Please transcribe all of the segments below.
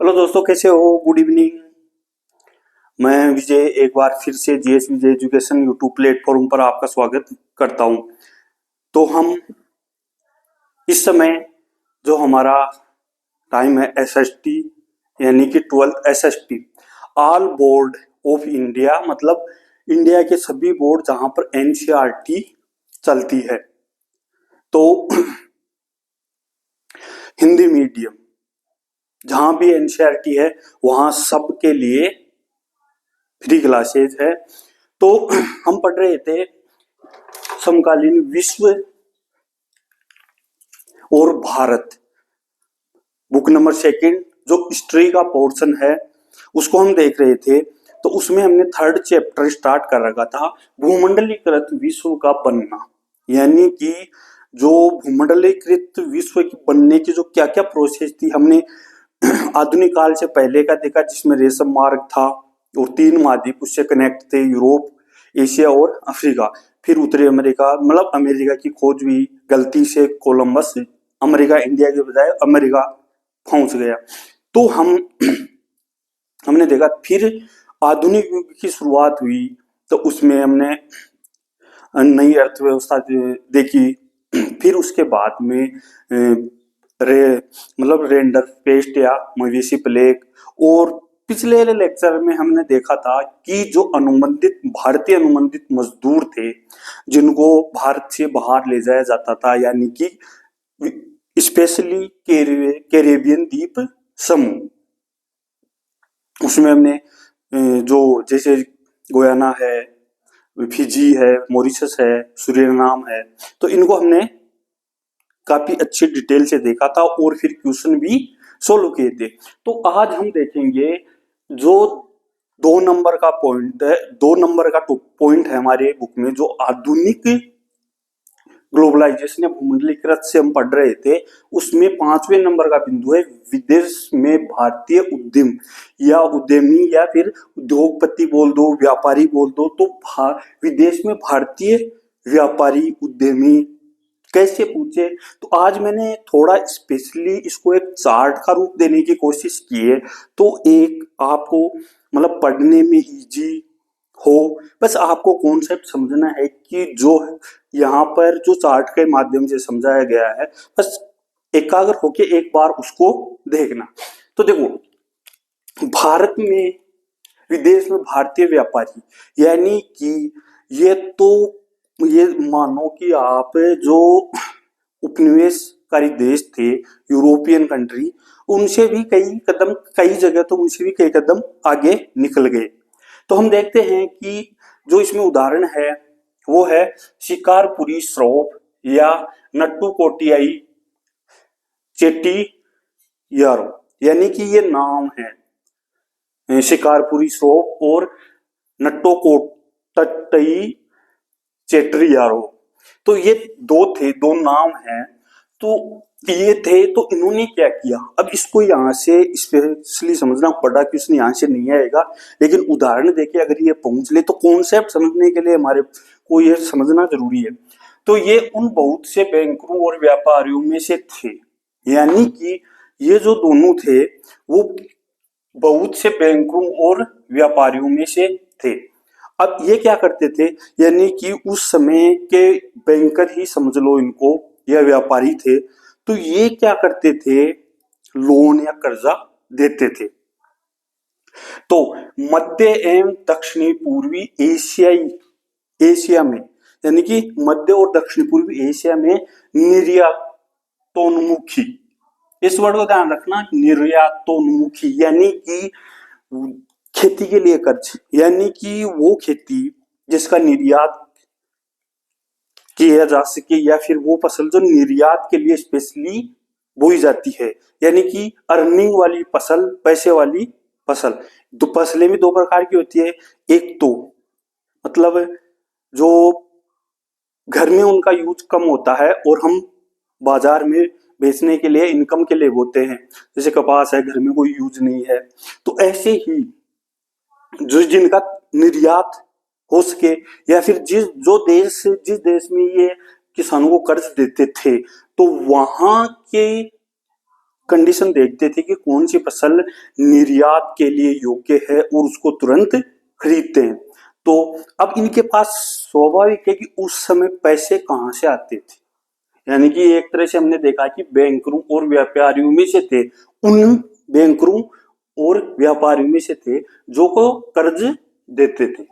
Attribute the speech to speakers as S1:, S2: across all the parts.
S1: Hello दोस्तों, कैसे हो? Good evening. मैं विजय एक बार फिर से जीएस विजय एजुकेशन यूट्यूब प्लेटफॉर्म पर आपका स्वागत करता हूं। तो हम इस समय जो हमारा टाइम है एसएसटी यानी कि 12th SST all board of India, मतलब इंडिया के सभी बोर्ड जहां पर एनसीईआरटी चलती है। तो हिंदी मीडियम जहां भी एनसीईआरटी है वहां सबके लिए फ्री क्लासेज है। तो हम पढ़ रहे थे समकालीन विश्व और भारत, बुक नंबर 2 जो हिस्ट्री का पोर्शन है उसको हम देख रहे थे। तो उसमें हमने 3rd चैप्टर स्टार्ट कर रखा था, भूमंडलीकृत विश्व का बनना, यानी कि जो भूमंडलीकृत विश्व की बनने की जो क्या क्या प्रोसेस थी हमने आधुनिक काल से पहले का देखा, जिसमें रेशम मार्ग था और 3 महाद्वीप उससे कनेक्ट थे, यूरोप, एशिया और अफ्रीका। फिर उत्तरी अमेरिका, मतलब अमेरिका की खोज हुई, गलती से कोलंबस अमेरिका इंडिया के बजाय अमेरिका पहुंच गया। तो हमने देखा। फिर आधुनिक युग की शुरुआत हुई, तो उसमें हमने नई अर्थव्यवस्था देखी। फिर उसके बाद में मतलब रेंडर पेस्ट या मवेशी प्लेग, और पिछले लेक्चर में हमने देखा था कि जो अनुबंधित भारतीय अनुबंधित मजदूर थे जिनको भारत से बाहर ले जाया जाता था, यानी कि स्पेशली कैरेबियन द्वीप समूह, उसमें हमने जो जैसे गुयाना है, फिजी है, मॉरिशस है, सूरिनाम है, तो इनको हमने काफी अच्छी डिटेल से देखा था और फिर क्वेश्चन भी सोल्व किए थे। तो आज हम देखेंगे जो 2 नंबर का पॉइंट है, 2 नंबर का पॉइंट है हमारे बुक में, जो आधुनिक ग्लोबलाइजेशन या भूमंडलीकृत से हम पढ़ रहे थे। उसमें 5वें नंबर का बिंदु है विदेश में भारतीय उद्यम या उद्यमी, या फिर उद्योगपति बोल दो, व्यापारी बोल दो। तो विदेश में भारतीय व्यापारी उद्यमी कैसे पूछे, तो आज मैंने थोड़ा स्पेशली इसको एक चार्ट का रूप देने की कोशिश की है, तो एक आपको मतलब पढ़ने में इजी हो। बस आपको कॉन्सेप्ट समझना है कि जो यहाँ पर जो चार्ट के माध्यम से समझाया गया है, बस एकाग्र होके एक बार उसको देखना। तो देखो, भारत में विदेश में भारतीय व्यापारी, यानी कि ये मानो कि आप जो उपनिवेशकारी देश थे यूरोपियन कंट्री, उनसे भी कई जगह तो उनसे भी कई कदम आगे निकल गए। तो हम देखते हैं कि जो इसमें उदाहरण है वो है शिकारपुरी श्रॉफ या नट्टुकोटियाई चेट्टियारों, यानी कि ये नाम है शिकारपुरी श्रॉफ और नट्टुकोट्टई चेट्टियारों। तो ये दो नाम हैं। तो ये थे, तो इन्होंने क्या किया, अब इसको यहाँ से स्पेशली समझना, बड़ा क्वेश्चन यहाँ से नहीं आएगा, लेकिन उदाहरण देके अगर ये पहुंच ले तो कॉन्सेप्ट समझने के लिए हमारे को ये समझना जरूरी है। तो ये उन बहुत से बैंकरों और व्यापारियों में से थे, यानी कि ये जो दोनों थे वो बहुत से बैंकरों और व्यापारियों में से थे। अब ये क्या करते थे, यानी कि उस समय के बैंकर ही समझ लो इनको, या व्यापारी थे, तो ये क्या करते थे, लोन या कर्जा देते थे। तो मध्य एवं दक्षिणी पूर्वी एशिया में, यानी कि मध्य और दक्षिण पूर्वी एशिया में निर्यातोन्मुखी, इस वर्ड को ध्यान रखना, निर्यातोन्मुखी यानी कि खेती के लिए कर्ज, यानी कि वो खेती जिसका निर्यात किया जा सके, या फिर वो फसल जो निर्यात के लिए स्पेशली बोई जाती है, यानी कि अर्निंग वाली फसल, पैसे वाली फसल। तो फसलें भी 2 प्रकार की होती है, एक तो मतलब जो घर में उनका यूज कम होता है और हम बाजार में बेचने के लिए, इनकम के लिए बोते हैं, जैसे कपास है, घर में कोई यूज नहीं है। तो ऐसे ही जो जिनका निर्यात हो सके, या फिर जिस देश में ये किसानों को कर्ज देते थे, तो वहां के कंडीशन देखते थे कि कौन सी फसल निर्यात के लिए योग्य है और उसको तुरंत खरीदते हैं। तो अब इनके पास स्वाभाविक है कि उस समय पैसे कहाँ से आते थे, यानी कि एक तरह से हमने देखा कि बैंकरों और व्यापारियों में से थे, उन बैंकरों और व्यापारियों में से थे जो को कर्ज देते थे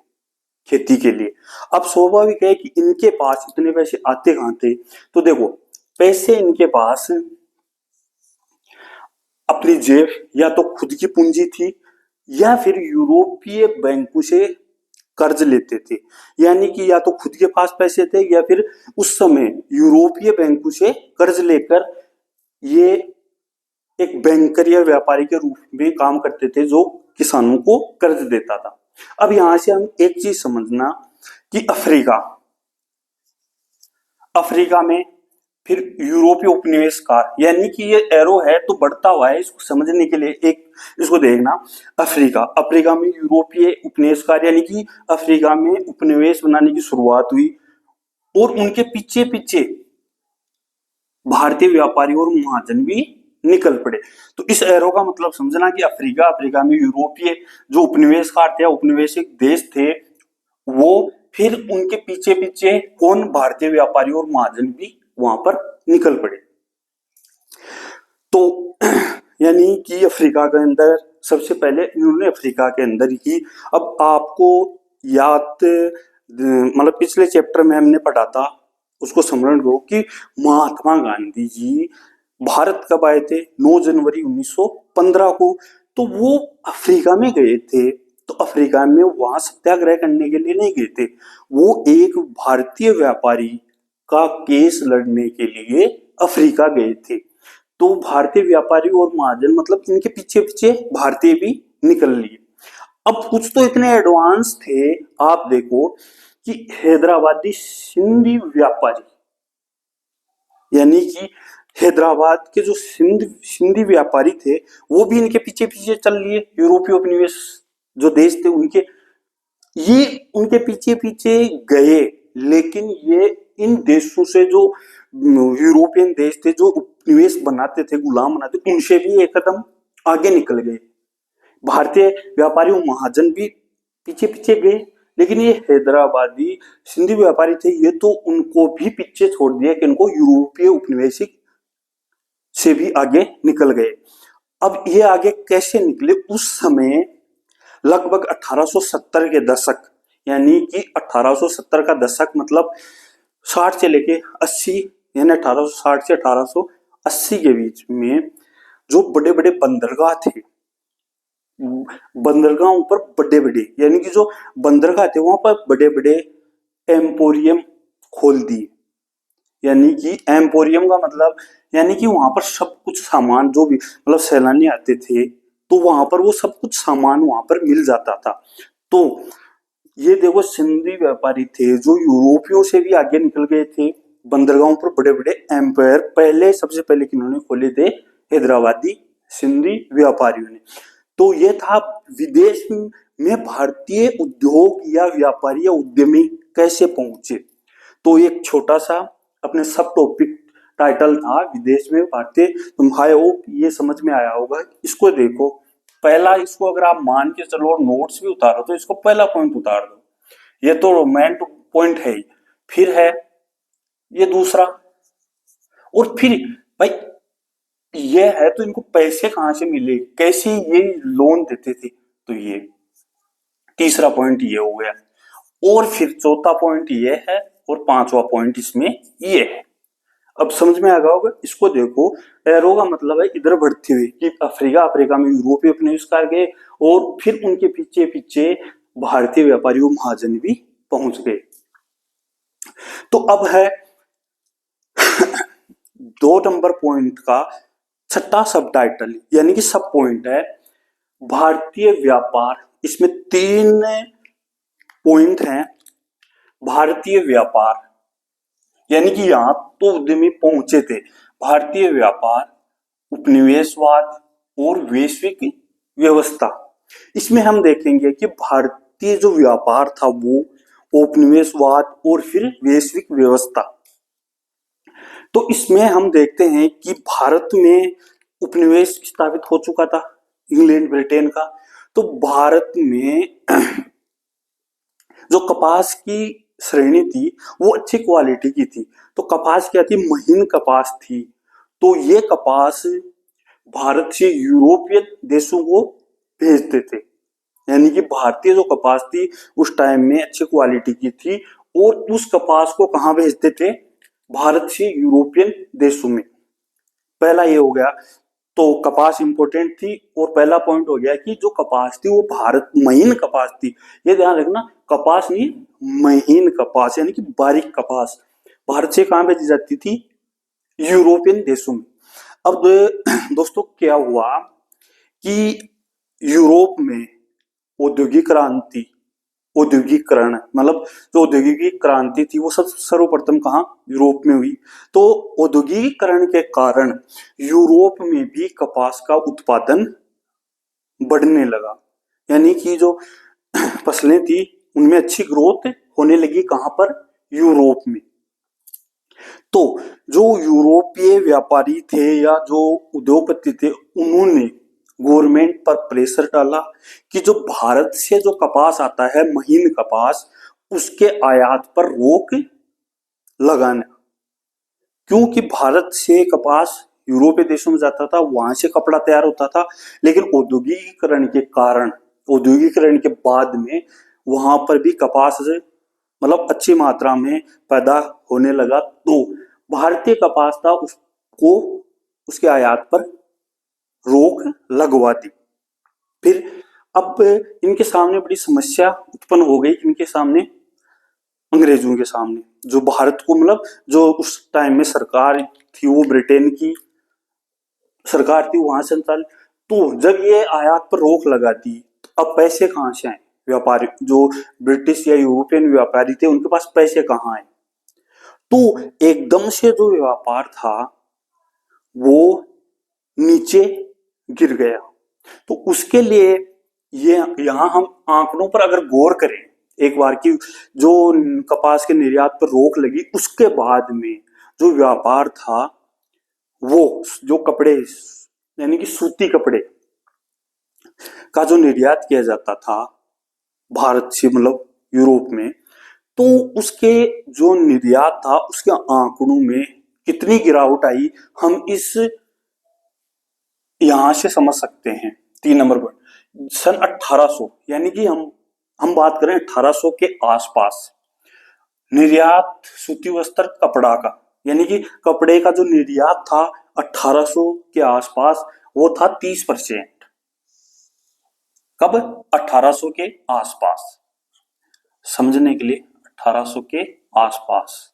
S1: खेती के लिए। अब स्वाभाविक है कि इनके पास इतने पैसे आते कहाँ थे, तो देखो पैसे इनके पास अपनी जेब या तो खुद की पूंजी थी या फिर यूरोपीय बैंकों से कर्ज लेते थे, यानी कि या तो खुद के पास पैसे थे या फिर उस समय यूरोपीय बैंकों से कर्ज लेकर ये एक बैंकर या व्यापारी के रूप में काम करते थे जो किसानों को कर्ज देता था। अब यहां से हम एक चीज समझना कि अफ्रीका में फिर यूरोपीय उपनिवेशकार, यानी कि ये एरो है तो बढ़ता हुआ है, इसको समझने के लिए एक इसको देखना। अफ्रीका में यूरोपीय उपनिवेशकार यानी कि अफ्रीका में उपनिवेश बनाने की शुरुआत हुई और उनके पीछे पीछे भारतीय व्यापारी और महाजन भी निकल पड़े। तो इस एरो का मतलब समझना कि अफ्रीका में यूरोपीय जो उपनिवेशकार थे, उपनिवेशिक देश थे, वो फिर उनके पीछे पीछे कौन भारतीय व्यापारी और महाजन भी वहां पर निकल पड़े। तो यानी कि अफ्रीका के अंदर सबसे पहले इन्होंने अफ्रीका के अंदर ही, अब आपको याद मतलब पिछले चैप्टर में हमने पढ़ा था, उसको स्मरण करो कि महात्मा गांधी जी भारत कब आए थे, 9 जनवरी 1915 को। तो वो अफ्रीका में गए थे, तो अफ्रीका में वहां सत्याग्रह करने के लिए नहीं गए थे, वो एक भारतीय व्यापारी का केस लड़ने के लिए अफ्रीका गए थे। तो भारतीय व्यापारी और महाजन मतलब इनके पीछे पीछे भारतीय भी निकल लिए। अब कुछ तो इतने एडवांस थे, आप देखो कि हैदराबादी सिंधी व्यापारी, यानी कि हैदराबाद के जो सिंधी व्यापारी थे वो भी इनके पीछे पीछे चल लिए, यूरोपीय उपनिवेश जो देश थे ये उनके पीछे पीछे गए, लेकिन ये इन देशों से जो यूरोपियन देश थे जो उपनिवेश बनाते थे, गुलाम बनाते, उनसे भी एक कदम आगे निकल गए। भारतीय व्यापारी और महाजन भी पीछे पीछे गए, लेकिन ये हैदराबादी सिंधी व्यापारी थे, ये तो उनको भी पीछे छोड़ दिया कि उनको यूरोपीय उपनिवेशिक से भी आगे निकल गए। अब ये आगे कैसे निकले, उस समय लगभग 1870 के दशक, यानी कि 1870 का दशक मतलब 60 से लेके 80, यानी 1860 से 1880 के बीच में जो बड़े बड़े बंदरगाह थे, बंदरगाहों पर बड़े बड़े, यानी कि जो बंदरगाह थे वहां पर बड़े बड़े एम्पोरियम खोल दिए। यानी कि एम्पोरियम का मतलब यानी कि वहां पर सब कुछ सामान जो भी मतलब सैलानी आते थे तो वहां पर वो सब कुछ सामान वहां पर मिल जाता था। तो ये देखो सिंधी व्यापारी थे जो यूरोपियों से भी आगे निकल गए थे, बंदरगाहों पर बड़े बड़े एम्पायर पहले सबसे पहले किन्होंने खोले थे, हैदराबादी सिंधी व्यापारियों ने। तो ये था विदेश में भारतीय उद्योग या व्यापारी या उद्यमी कैसे पहुंचे। तो एक छोटा सा अपने सब टॉपिक टाइटल था विदेश में भारतीय, तुम हाय होप ये समझ में आया होगा। इसको देखो पहला, इसको अगर आप मान के चलो और नोट्स भी उतारो तो इसको पहला पॉइंट उतार दो, ये तो मेन पॉइंट है ही। फिर है ये दूसरा, और फिर भाई ये है तो इनको पैसे कहां से मिले, कैसे ये लोन देते थे, तो ये तीसरा पॉइंट ये हो गया। और फिर चौथा पॉइंट ये है और पांचवा पॉइंट इसमें ये है। अब समझ में आ गया होगा। इसको देखो, एरो का मतलब है इधर बढ़ती हुई कि अफ्रीका में यूरोपीय उपनिवेशकार गए और फिर उनके पीछे पीछे भारतीय व्यापारी और महाजन भी पहुंच गए। तो अब है 2 नंबर पॉइंट का छठा सब टाइटल, यानी कि सब पॉइंट है भारतीय व्यापार। इसमें 3 पॉइंट हैं। भारतीय व्यापार यानी कि यहां तो उद्यमी पहुंचे थे, भारतीय व्यापार, उपनिवेशवाद और वैश्विक व्यवस्था। इसमें हम देखेंगे कि भारतीय जो व्यापार था वो उपनिवेशवाद और फिर वैश्विक व्यवस्था। तो इसमें हम देखते हैं कि भारत में उपनिवेश स्थापित हो चुका था इंग्लैंड ब्रिटेन का। तो भारत में जो कपास की श्रेणी थी वो अच्छी क्वालिटी की थी। तो कपास क्या थी, महीन कपास थी। तो ये कपास भारत से यूरोपीय देशों को भेजते थे, यानी कि भारतीय जो कपास थी उस टाइम में अच्छी क्वालिटी की थी, और उस कपास को कहाँ भेजते थे, भारत से यूरोपियन देशों में। पहला ये हो गया, तो कपास इंपॉर्टेंट थी। और पहला पॉइंट हो गया कि जो कपास थी वो भारत महीन कपास थी। ये ध्यान रखना, कपास नहीं, महीन कपास यानी कि बारीक कपास भारत से कहाँ भेजी जाती थी, यूरोपियन देशों में। अब दोस्तों क्या हुआ कि यूरोप में औद्योगिक क्रांति, औद्योगिकरण मतलब जो औद्योगिक क्रांति थी वो सब सर्वप्रथम कहाँ, यूरोप में हुई। तो औद्योगिकरण के कारण यूरोप में भी कपास का उत्पादन बढ़ने लगा, यानी कि जो फसलें थी उनमें अच्छी ग्रोथ होने लगी। कहाँ पर, यूरोप में। तो जो यूरोपीय व्यापारी थे या जो उद्योगपति थे उन्होंने गवर्नमेंट पर प्रेशर डाला कि जो भारत से जो कपास आता है महीन कपास, उसके आयात पर रोक लगाना। क्योंकि भारत से कपास यूरोपीय देशों में जाता था, वहां से कपड़ा तैयार होता था, लेकिन औद्योगिकीकरण के कारण, औद्योगिकीकरण के बाद में वहां पर भी कपास मतलब अच्छी मात्रा में पैदा होने लगा। तो भारतीय कपास था उसको उसके आयात पर रोक लगवा दी। फिर अब इनके सामने बड़ी समस्या उत्पन्न हो गई, इनके सामने, अंग्रेजों के सामने, जो भारत को मतलब जो उस टाइम में सरकार थी वो ब्रिटेन की सरकार थी वहां संचालित। तो जब ये आयात पर रोक लगा दी, तो अब पैसे कहां से आए, व्यापारी जो ब्रिटिश या यूरोपियन व्यापारी थे उनके पास पैसे कहां आए। तो एकदम से जो व्यापार था वो नीचे गिर गया। तो उसके लिए ये यहां हम आंकड़ों पर अगर गौर करें एक बार की, जो कपास के निर्यात पर रोक लगी उसके बाद में जो व्यापार था वो जो कपड़े यानी कि सूती कपड़े का जो निर्यात किया जाता था भारत से मतलब यूरोप में, तो उसके जो निर्यात था उसके आंकड़ों में कितनी गिरावट आई हम इस यहां से समझ सकते हैं। 3 नंबर पर सन 1800 यानी कि हम बात करें 1800 के आसपास निर्यात सूती वस्त्र कपड़ा का, यानी कि कपड़े का जो निर्यात था 1800 के आसपास वो था 30%। कब, 1800 के आसपास, समझने के लिए 1800 के आसपास।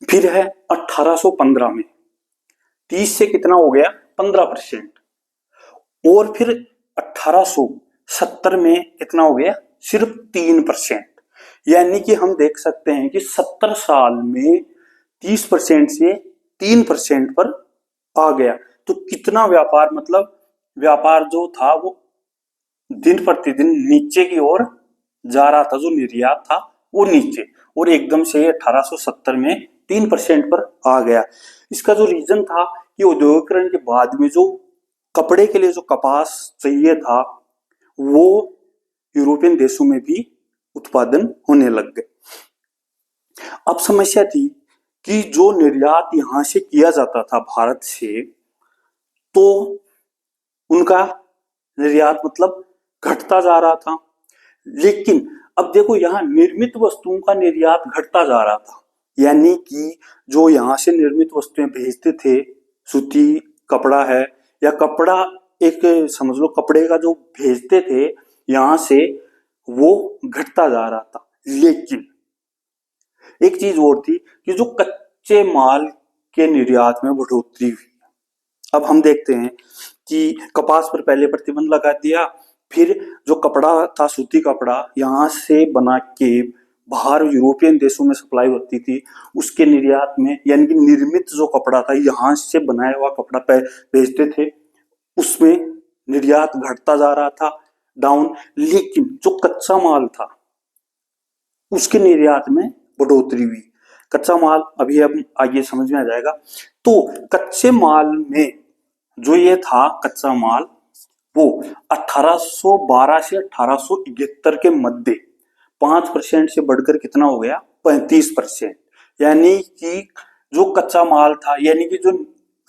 S1: फिर है 1815 में 30 से कितना हो गया, 15%। और फिर 1870 में कितना हो गया, सिर्फ 3%। यानी कि हम देख सकते हैं कि 70 साल में 30% से 3% पर आ गया। तो कितना व्यापार, मतलब व्यापार जो था वो दिन प्रतिदिन नीचे की ओर जा रहा था, जो निर्यात था वो नीचे, और एकदम से 1870 में 3% पर आ गया। इसका जो रीजन था कि औद्योगिकरण के बाद में जो कपड़े के लिए जो कपास चाहिए था वो यूरोपियन देशों में भी उत्पादन होने लग गए। अब समस्या थी कि जो निर्यात यहां से किया जाता था भारत से, तो उनका निर्यात मतलब घटता जा रहा था। लेकिन अब देखो यहाँ निर्मित वस्तुओं का निर्यात घटता जा रहा था, यानी कि जो यहाँ से निर्मित वस्तुएं भेजते थे, सूती कपड़ा है या कपड़ा, एक समझ लो कपड़े का जो भेजते थे यहाँ से, वो घटता जा रहा था। लेकिन एक चीज और थी कि जो कच्चे माल के निर्यात में बढ़ोतरी हुई। अब हम देखते हैं कि कपास पर पहले प्रतिबंध लगा दिया, फिर जो कपड़ा था सूती कपड़ा यहाँ से बना के बाहर यूरोपियन देशों में सप्लाई होती थी, उसके निर्यात में यानी कि निर्मित जो कपड़ा था यहाँ से बनाया हुआ कपड़ा भेजते थे, उसमें निर्यात घटता जा रहा था, डाउन। लेकिन जो कच्चा माल था उसके निर्यात में बढ़ोतरी हुई। कच्चा माल अभी अब आगे समझ में आ जाएगा। तो कच्चे माल में जो ये था कच्चा माल, वो 1812 से 1871 के मध्य 5% से बढ़कर कितना हो गया, 35%। यानी कि जो कच्चा माल था, यानी कि जो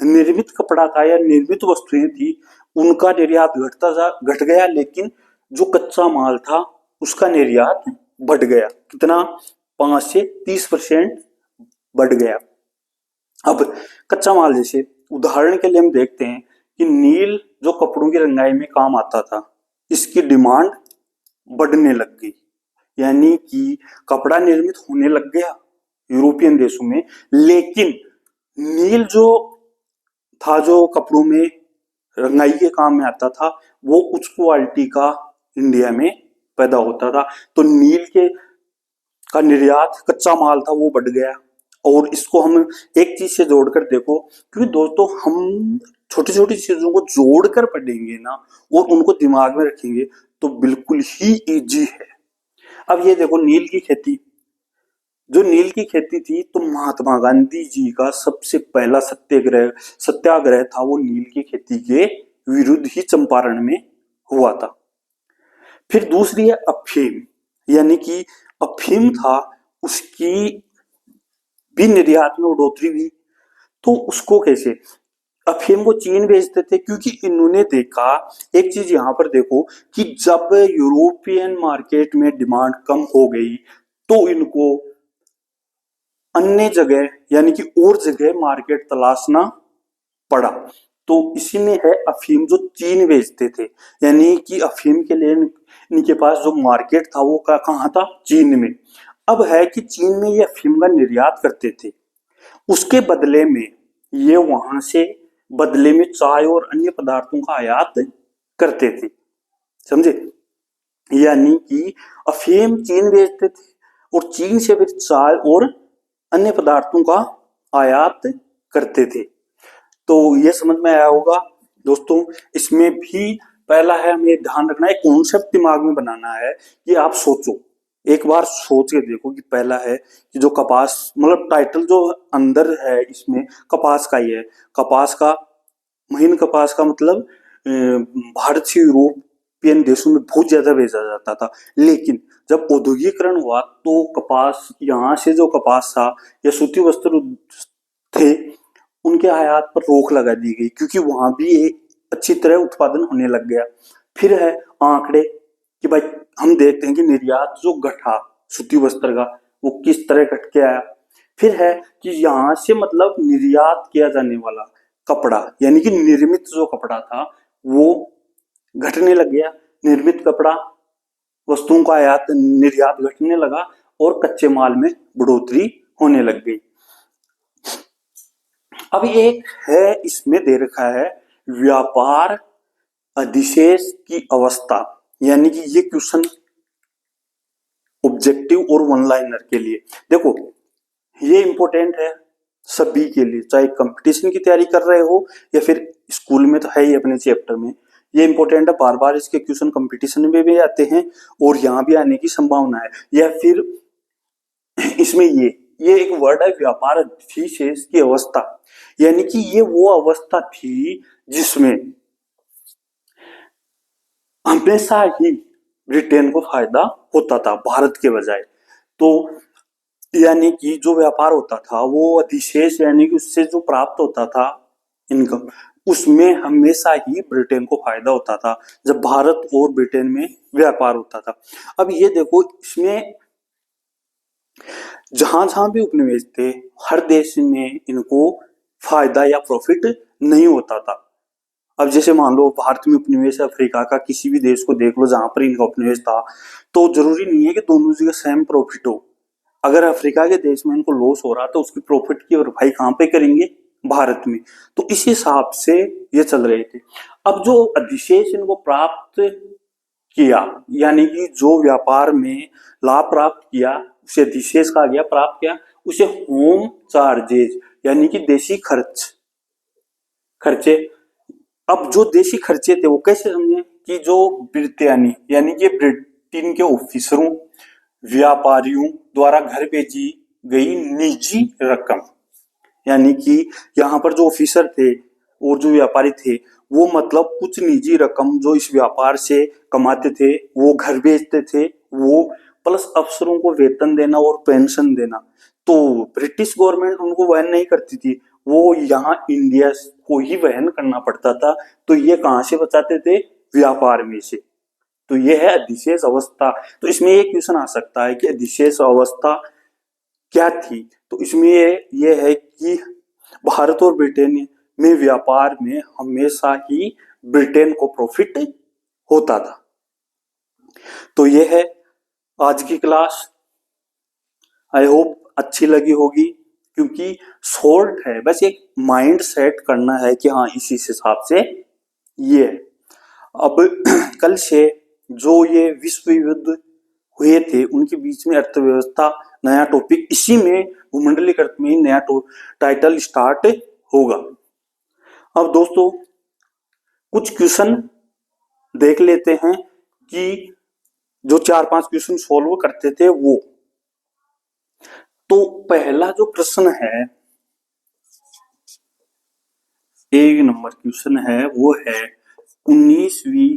S1: निर्मित कपड़ा था या निर्मित वस्तुएं थी, उनका निर्यात घट गया, लेकिन जो कच्चा माल था उसका निर्यात बढ़ गया। कितना, 5 से 30% बढ़ गया। अब कच्चा माल, जैसे उदाहरण के लिए हम देखते हैं कि नील जो कपड़ों की रंगाई में काम आता था, इसकी डिमांड बढ़ने लग गई। यानी कि कपड़ा निर्मित होने लग गया यूरोपियन देशों में, लेकिन नील जो था, जो कपड़ों में रंगाई के काम में आता था, वो उच्च क्वालिटी का इंडिया में पैदा होता था। तो नील के का निर्यात, कच्चा माल था, वो बढ़ गया। और इसको हम एक चीज से जोड़कर देखो, क्योंकि दोस्तों हम छोटी छोटी चीजों को जोड़कर पढ़ेंगे ना और उनको दिमाग में रखेंगे तो बिल्कुल ही इजी है। अब ये देखो, नील की खेती, जो नील की खेती थी, तो महात्मा गांधी जी का सबसे पहला सत्याग्रह था, वो नील की खेती के विरुद्ध ही चंपारण में हुआ था। फिर दूसरी है अफीम, यानी कि अफीम था, उसकी भी निर्यात में बढ़ोतरी हुई। तो उसको कैसे, अफीम को चीन भेजते थे, क्योंकि इन्होंने देखा, एक चीज यहां पर देखो कि जब यूरोपियन मार्केट में डिमांड कम हो गई तो इनको अन्य जगह, यानी कि और जगह मार्केट तलाशना पड़ा। तो इसी में है अफीम जो चीन भेजते थे, यानी कि अफीम के लिए इनके पास जो मार्केट था वो कहाँ था, चीन में। अब है कि चीन में ये अफीम का निर्यात करते थे, उसके बदले में ये वहां से बदले में चाय और अन्य पदार्थों का आयात करते थे, समझे। यानी कि अफीम चीन भेजते थे और चीन से फिर चाय और अन्य पदार्थों का आयात करते थे। तो ये समझ में आया होगा दोस्तों। इसमें भी पहला है, हमें ध्यान रखना है, कॉन्सेप्ट दिमाग में बनाना है कि आप सोचो, एक बार सोच के देखो कि पहला है कि जो कपास, मतलब टाइटल जो अंदर है इसमें कपास का ही है। कपास का, महीन कपास का मतलब भारत से यूरोपियन देशों में बहुत ज्यादा भेजा जाता था, लेकिन जब औद्योगिकरण हुआ तो कपास, यहाँ से जो कपास था या सूती वस्त्र थे, उनके आयात पर रोक लगा दी गई, क्योंकि वहां भी एक अच्छी तरह उत्पादन होने लग गया। फिर है आंकड़े कि भाई हम देखते हैं कि निर्यात जो घटा सूती वस्त्र का, वो किस तरह घट के आया। फिर है कि यहाँ से मतलब निर्यात किया जाने वाला कपड़ा, यानी कि निर्मित जो कपड़ा था वो घटने लग गया। निर्मित कपड़ा, वस्तुओं का आयात निर्यात घटने लगा और कच्चे माल में बढ़ोतरी होने लग गई। अब एक है, इसमें दे रखा है व्यापार अधिशेष की अवस्था, यानी कि ये क्वेश्चन ऑब्जेक्टिव और वन लाइनर के लिए, देखो ये इंपॉर्टेंट है सभी के लिए, चाहे कंपटीशन की तैयारी कर रहे हो या फिर स्कूल में तो है ही अपने चैप्टर में, ये इंपॉर्टेंट है। बार बार इसके क्वेश्चन कंपटीशन में भी आते हैं और यहाँ भी आने की संभावना है। या फिर इसमें ये एक वर्ड है, व्यापार अधिशेष की अवस्था, यानी कि ये वो अवस्था थी जिसमें हमेशा ही ब्रिटेन को फायदा होता था भारत के बजाय। तो यानी कि जो व्यापार होता था वो अधिशेष, यानी कि उससे जो प्राप्त होता था इनकम, उसमें हमेशा ही ब्रिटेन को फायदा होता था जब भारत और ब्रिटेन में व्यापार होता था। अब ये देखो, इसमें जहां जहां भी उपनिवेश थे, हर देश में इनको फायदा या प्रॉफिट नहीं होता था। अब जैसे मान लो भारत में उपनिवेश है, अफ्रीका का किसी भी देश को देख लो जहां पर इनका उपनिवेश था, तो जरूरी नहीं है कि दोनों जगह सेम प्रॉफिट हो। अगर अफ्रीका के देश में इनको लॉस हो रहा तो उसकी प्रॉफिट की भरपाई कहां पे करेंगे, भारत में। तो इस हिसाब से ये चल रहे थे। अब जो अधिशेष इनको प्राप्त किया, यानी कि जो व्यापार में लाभ प्राप्त किया उसे अधिशेष कहा गया, प्राप्त किया उसे होम चार्जेज, यानी कि देशी खर्चे। अब जो देशी खर्चे थे वो कैसे समझे कि जो ब्रिटानी, यानी कि ब्रिटेन के ऑफिसरों, व्यापारियों द्वारा घर भेजी गई निजी रकम, यानी कि यहाँ पर जो ऑफिसर थे और जो व्यापारी थे वो मतलब कुछ निजी रकम जो इस व्यापार से कमाते थे वो घर बेचते थे, वो प्लस अफसरों को वेतन देना और पेंशन देना। तो ब्रिटिश गवर्नमेंट उनको वहन नहीं करती थी, वो यहाँ इंडिया को ही वहन करना पड़ता था। तो ये कहाँ से बचाते थे? व्यापार में से। तो ये है अधिशेष अवस्था। तो इसमें एक क्वेश्चन आ सकता है कि अधिशेष अवस्था क्या थी? तो इसमें ये है कि भारत और ब्रिटेन में व्यापार में हमेशा ही ब्रिटेन को प्रॉफिट होता था। तो ये है आज की क्लास। आई होप अच्छी लगी होगी, क्योंकि शॉर्ट है, बस एक माइंड सेट करना है कि हाँ इसी हिसाब से ये है। अब कल से जो ये विश्व युद्ध हुए थे उनके बीच में अर्थव्यवस्था नया टॉपिक, इसी में भूमंडलीय अर्थ में नया टाइटल स्टार्ट होगा। अब दोस्तों कुछ क्वेश्चन देख लेते हैं कि जो 4-5 क्वेश्चन सॉल्व करते थे वो। तो पहला जो प्रश्न है, एक नंबर क्वेश्चन है, वो है 19वीं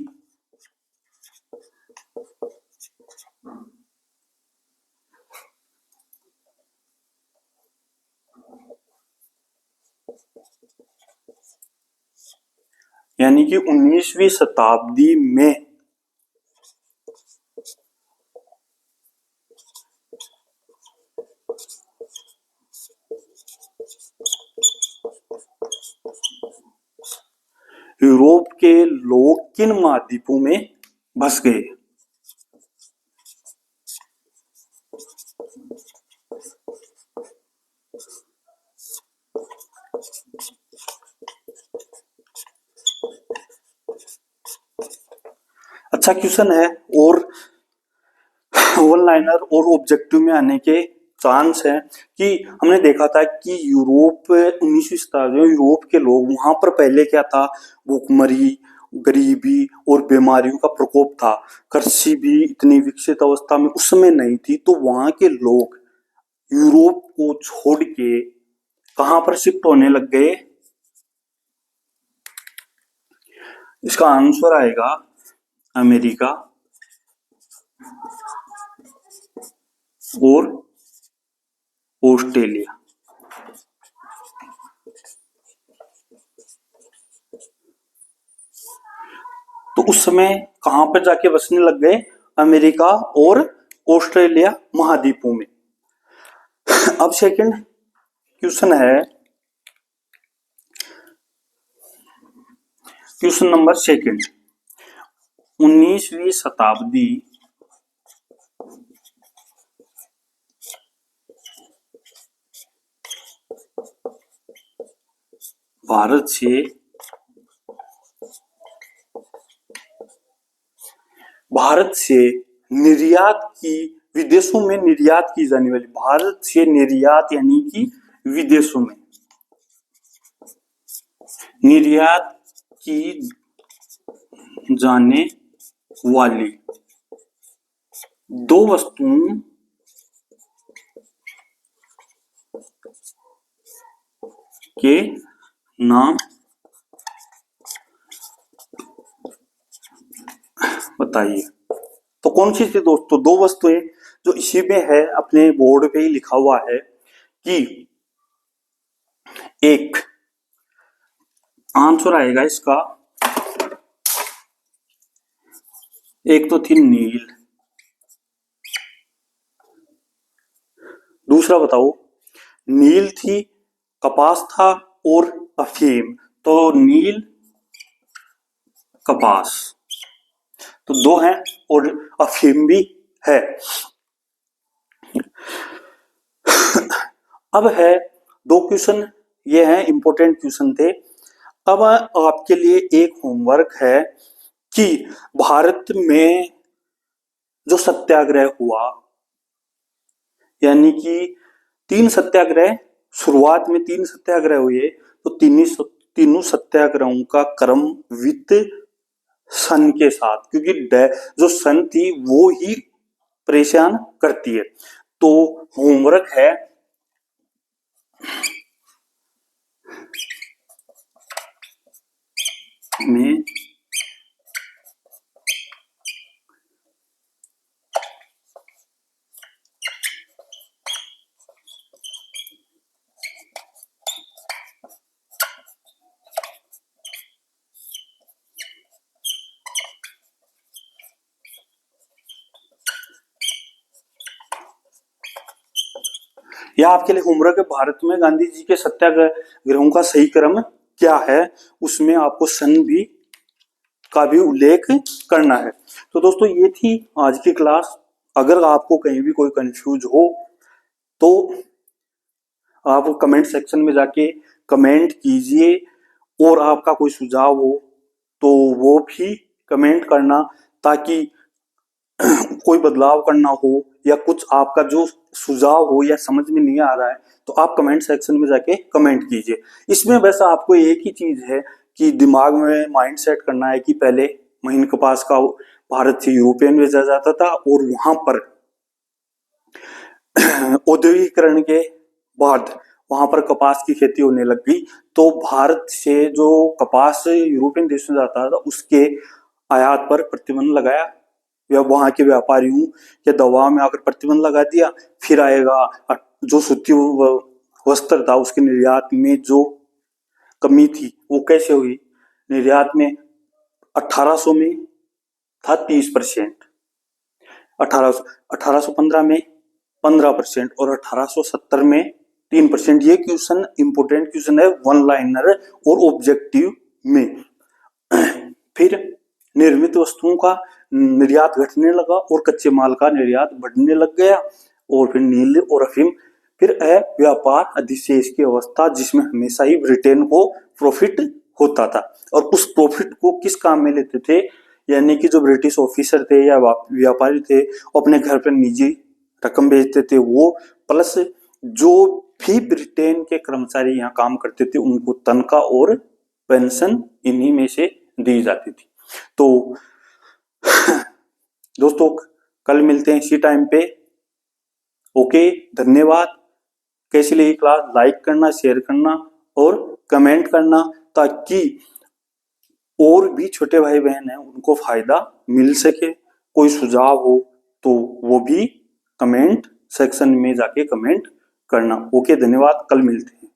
S1: यानी कि 19वीं शताब्दी में यूरोप के लोग किन महाद्वीपों में बस गए? अच्छा क्वेश्चन है, और वन लाइनर और ऑब्जेक्टिव में आने के चांस है कि हमने देखा था कि यूरोप 19वीं शताब्दी में यूरोप के लोग वहां पर पहले क्या था, भूखमरी, गरीबी और बीमारियों का प्रकोप था। कृषि भी इतनी विकसित अवस्था में उस समय नहीं थी। तो वहां के लोग यूरोप को छोड़ के कहां पर शिफ्ट होने लग गए? इसका आंसर आएगा अमेरिका और ऑस्ट्रेलिया। तो उस समय कहां पर जाके बसने लग गए? अमेरिका और ऑस्ट्रेलिया महाद्वीपों में। अब सेकंड क्वेश्चन है, क्वेश्चन नंबर सेकंड, 19वीं शताब्दी भारत से निर्यात की, विदेशों में निर्यात की जाने वाली, भारत से निर्यात यानी कि विदेशों में निर्यात की जाने वाली दो वस्तुओं के नाम बताइए। तो कौन सी थी दोस्तों? दो वस्तुएं जो इसी में है, अपने बोर्ड पे ही लिखा हुआ है कि एक आंसर आएगा इसका, एक तो थी नील, दूसरा बताओ, नील थी, कपास था और अफीम। तो नील, कपास तो दो हैं और अफीम भी है। अब है दो क्वेश्चन, ये हैं इंपॉर्टेंट क्वेश्चन थे। अब आपके लिए एक होमवर्क है कि भारत में जो सत्याग्रह हुआ, यानी कि 3 सत्याग्रह, शुरुआत में 3 सत्याग्रह हुए, तो तीनों सत्याग्रहों का क्रम वित्त सन के साथ, क्योंकि जो सन थी वो ही परेशान करती है। तो होमवर्क है में यह आपके लिए होमवर्क है। भारत में गांधी जी के सत्याग्रहों का सही क्रम क्या है, उसमें आपको सन भी का भी उल्लेख करना है। तो दोस्तों ये थी आज की क्लास। अगर आपको कहीं भी कोई कंफ्यूज हो तो आप कमेंट सेक्शन में जाके कमेंट कीजिए, और आपका कोई सुझाव हो तो वो भी कमेंट करना, ताकि कोई बदलाव करना हो या कुछ आपका जो सुझाव हो या समझ में नहीं आ रहा है तो आप कमेंट सेक्शन में जाके कमेंट कीजिए। इसमें वैसा आपको एक ही चीज है कि दिमाग में माइंड सेट करना है कि पहले महीन कपास का भारत से यूरोपियन भेजा जाता था, और वहां पर औद्योगिकरण के बाद वहां पर कपास की खेती होने लग गई। तो भारत से जो कपास यूरोपियन देशों में जाता था उसके आयात पर प्रतिबंध लगाया, या वहां के व्यापारियों के दबाव में आकर प्रतिबंध लगा दिया। फिर आएगा जो सूती वस्त्र था उसके निर्यात में जो कमी थी वो कैसे हुई, निर्यात में 1800 में था 30%, 1815 में 15% और 1870 में 3%। ये क्वेश्चन इंपोर्टेंट क्वेश्चन है, वन लाइनर और ऑब्जेक्टिव में। फिर निर्मित वस्तुओं का निर्यात घटने लगा और कच्चे माल का निर्यात बढ़ने लग गया, और फिर नील और अफीम। फिर व्यापार अधिशेष की अवस्था, जिसमें हमेशा ही ब्रिटेन को प्रॉफिट होता था, और उस प्रॉफिट को किस काम में लेते थे, यानी कि जो ब्रिटिश ऑफिसर थे या व्यापारी थे अपने घर पर निजी रकम भेजते थे वो, प्लस जो भी ब्रिटेन के कर्मचारी यहाँ काम करते थे उनको तनख्वाह और पेंशन इन्हीं में से दी जाती थी। तो दोस्तों कल मिलते हैं इसी टाइम पे। ओके, धन्यवाद। कैसी लगी क्लास, लाइक करना, शेयर करना और कमेंट करना, ताकि और भी छोटे भाई बहन हैं उनको फायदा मिल सके। कोई सुझाव हो तो वो भी कमेंट सेक्शन में जाके कमेंट करना। ओके, धन्यवाद, कल मिलते हैं।